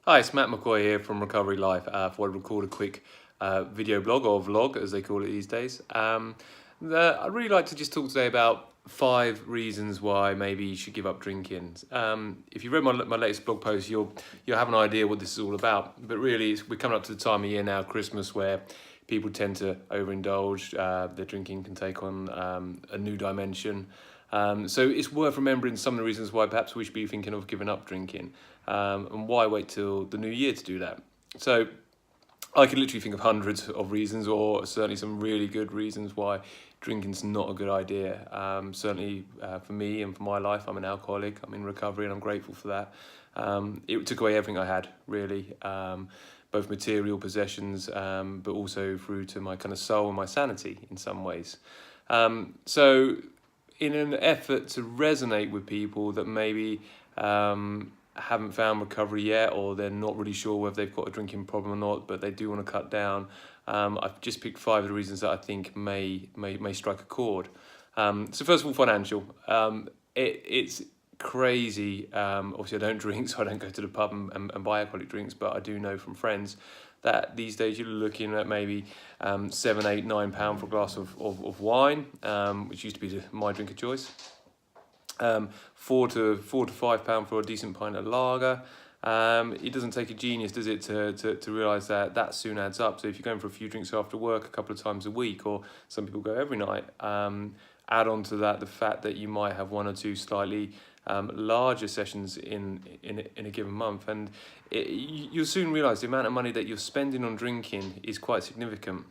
Hi, it's Matt McCoy here from Recovery Life. I thought I'd record a quick video blog, or vlog as they call it these days. I'd really like to just talk today about 5 reasons why maybe you should give up drinking. If you read my latest blog post, you'll have an idea what this is all about. But really, we're coming up to the time of year now, Christmas, where people tend to overindulge. Their drinking can take on a new dimension. So it's worth remembering some of the reasons why perhaps we should be thinking of giving up drinking, and why wait till the new year to do that. So I could literally think of hundreds of reasons, or certainly some really good reasons why drinking's not a good idea. Certainly for me and for my life, I'm an alcoholic, I'm in recovery, and I'm grateful for that. It took away everything I had, really, both material possessions, but also through to my kind of soul and my sanity in some ways. So in an effort to resonate with people that maybe haven't found recovery yet, or they're not really sure whether they've got a drinking problem or not, but they do want to cut down, I've just picked 5 of the reasons that I think may strike a chord. So first of all, financial. It's crazy. Obviously, I don't drink, so I don't go to the pub and buy alcoholic drinks, but I do know from friends that these days you're looking at maybe £7, £8, £9 for a glass of wine, which used to be my drink of choice. £4 to £5 for a decent pint of lager. It doesn't take a genius, does it, to realise that soon adds up. So if you're going for a few drinks after work a couple of times a week, or some people go every night, add on to that the fact that you might have 1 or 2 slightly larger sessions in a given month, and you'll soon realise the amount of money that you're spending on drinking is quite significant.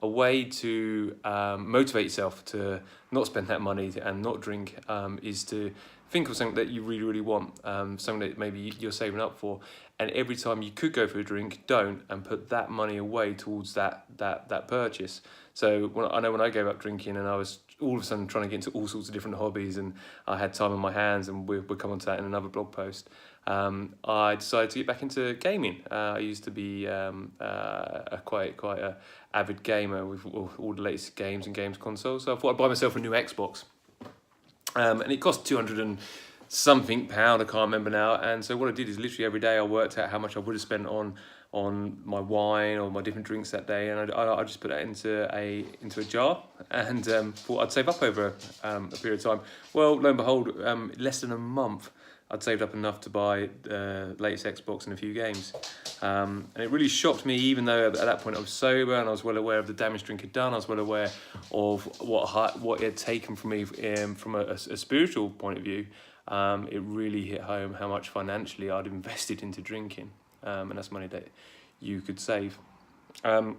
A way to motivate yourself to not spend that money and not drink is to think of something that you really, really want, something that maybe you're saving up for, and every time you could go for a drink, don't, and put that money away towards that purchase. So I know when I gave up drinking and I was all of a sudden trying to get into all sorts of different hobbies, and I had time on my hands, and we'll come on to that in another blog post, I decided to get back into gaming. I used to be quite a avid gamer with all the latest games and games consoles, so I thought I'd buy myself a new Xbox. And it cost 200 and something pound, I can't remember now. And so what I did is literally every day I worked out how much I would have spent on my wine or my different drinks that day, and I just put that into a jar, and thought I'd save up over a period of time. Well, lo and behold, less than a month, I'd saved up enough to buy the latest Xbox and a few games. And it really shocked me, even though at that point I was sober and I was well aware of the damage drink had done. I was well aware of what it had taken from me from a spiritual point of view. It really hit home how much financially I'd invested into drinking. And that's money that you could save. I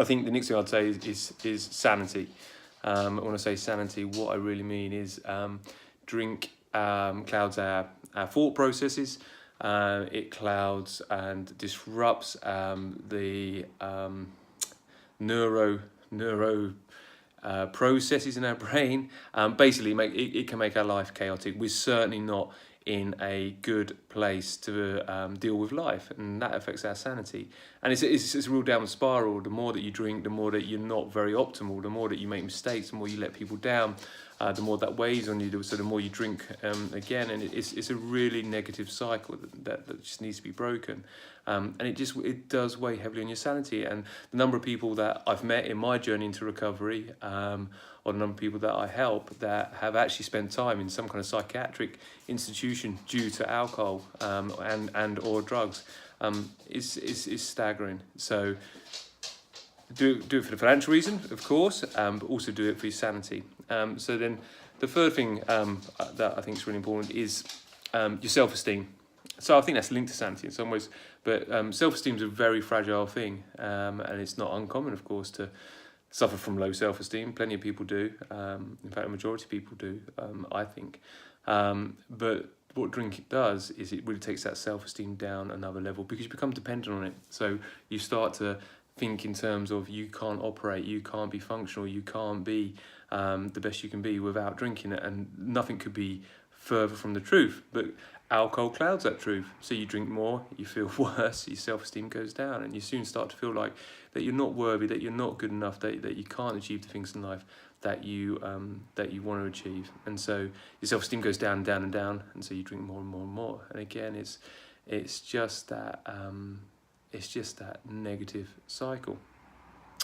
think the next thing I'd say is sanity. When I say sanity, what I really mean is drink clouds our thought processes. It clouds and disrupts the neuro processes in our brain. Basically, it can make our life chaotic. We're certainly not in a good place to deal with life, and that affects our sanity. And it's a real downward spiral. The more that you drink, the more that you're not very optimal, the more that you make mistakes, the more you let people down, the more that weighs on you. So the more you drink again, and it's a really negative cycle that just needs to be broken. And it does weigh heavily on your sanity. And the number of people that I've met in my journey into recovery, or the number of people that I help that have actually spent time in some kind of psychiatric institution due to alcohol and or drugs, is staggering. So do it for the financial reason, of course, but also do it for your sanity. So then the third thing that I think is really important is your self-esteem. So I think that's linked to sanity in some ways, but self-esteem is a very fragile thing, and it's not uncommon, of course, to suffer from low self-esteem. Plenty of people do. In fact, a majority of people do, I think. But what drinking does is it really takes that self-esteem down another level, because you become dependent on it. So you start to think in terms of you can't operate, you can't be functional, you can't be the best you can be without drinking it, and nothing could be further from the truth. But alcohol clouds that truth. So you drink more, you feel worse, your self-esteem goes down, and you soon start to feel like that you're not worthy, that you're not good enough, that you can't achieve the things in life that you want to achieve. And so your self-esteem goes down and down and down, and so you drink more and more and more. And again, it's just that negative cycle.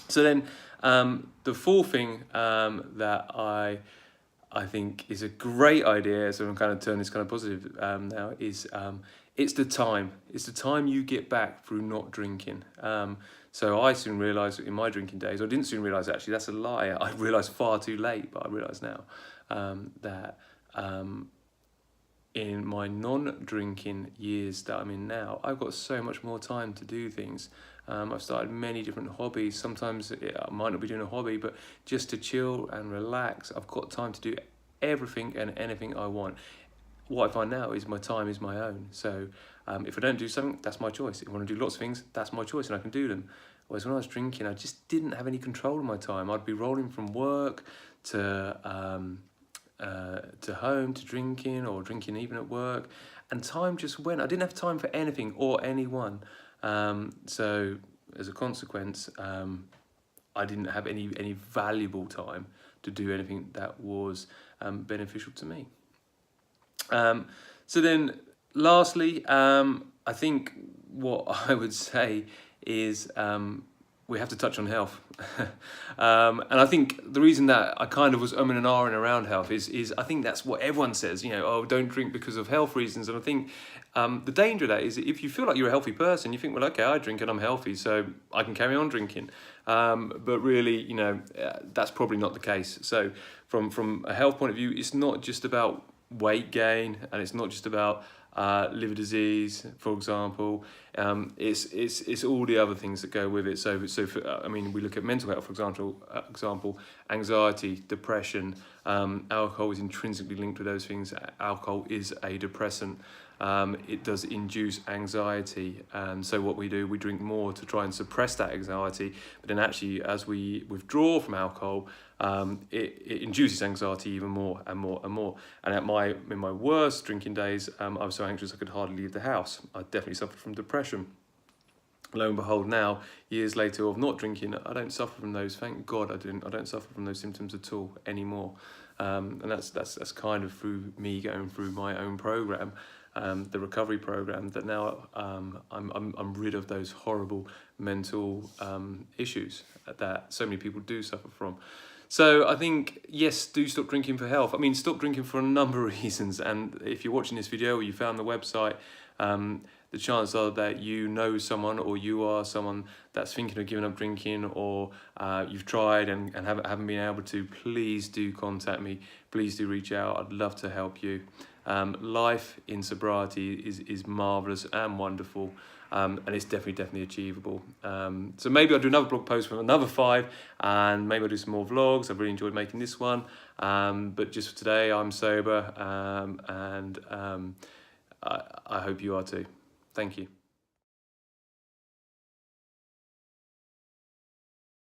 So then the fourth thing that I think is a great idea, so I'm kind of turning this kind of positive now, is it's the time. It's the time you get back through not drinking. So I soon realised in my drinking days, or didn't soon realise actually, that's a lie. I realised far too late, but I realise now that in my non-drinking years that I'm in now, I've got so much more time to do things. I've started many different hobbies. Sometimes I might not be doing a hobby, but just to chill and relax, I've got time to do everything and anything I want. What I find now is my time is my own. So if I don't do something, that's my choice. If I want to do lots of things, that's my choice and I can do them. Whereas when I was drinking, I just didn't have any control of my time. I'd be rolling from work to home, to drinking, or drinking even at work, and time just went. I didn't have time for anything or anyone. So as a consequence, I didn't have any valuable time to do anything that was beneficial to me. So then lastly, I think what I would say is we have to touch on health. And I think the reason that I kind of was umming and ahhing around health is I think that's what everyone says, oh, don't drink because of health reasons. And I think the danger of that is if you feel like you're a healthy person, you think, well, okay, I drink and I'm healthy, so I can carry on drinking. But really, that's probably not the case. So from a health point of view, it's not just about weight gain, and it's not just about liver disease, for example. It's all the other things that go with it. So for, we look at mental health, for example, anxiety, depression. Alcohol is intrinsically linked with those things. Alcohol is a depressant. It does induce anxiety, and so what we do, we drink more to try and suppress that anxiety, but then actually as we withdraw from alcohol, it induces anxiety even more and more and more. And in my worst drinking days, I was so anxious I could hardly leave the house. I definitely suffered from depression. Lo and behold, now, years later of not drinking, I don't suffer from those. Thank God I didn't. I don't suffer from those symptoms at all anymore. And that's kind of through me going through my own program, the recovery program, that now I'm rid of those horrible mental issues that so many people do suffer from. So I think, yes, do stop drinking for health. Stop drinking for a number of reasons. And if you're watching this video or you found the website, the chances are that you know someone, or you are someone that's thinking of giving up drinking, or you've tried and haven't been able to. Please do contact me. Please do reach out. I'd love to help you. Life in sobriety is marvellous and wonderful. And it's definitely achievable. So maybe I'll do another blog post with another 5, and maybe I'll do some more vlogs. I've really enjoyed making this one. But just for today, I'm sober, and I hope you are too. Thank you.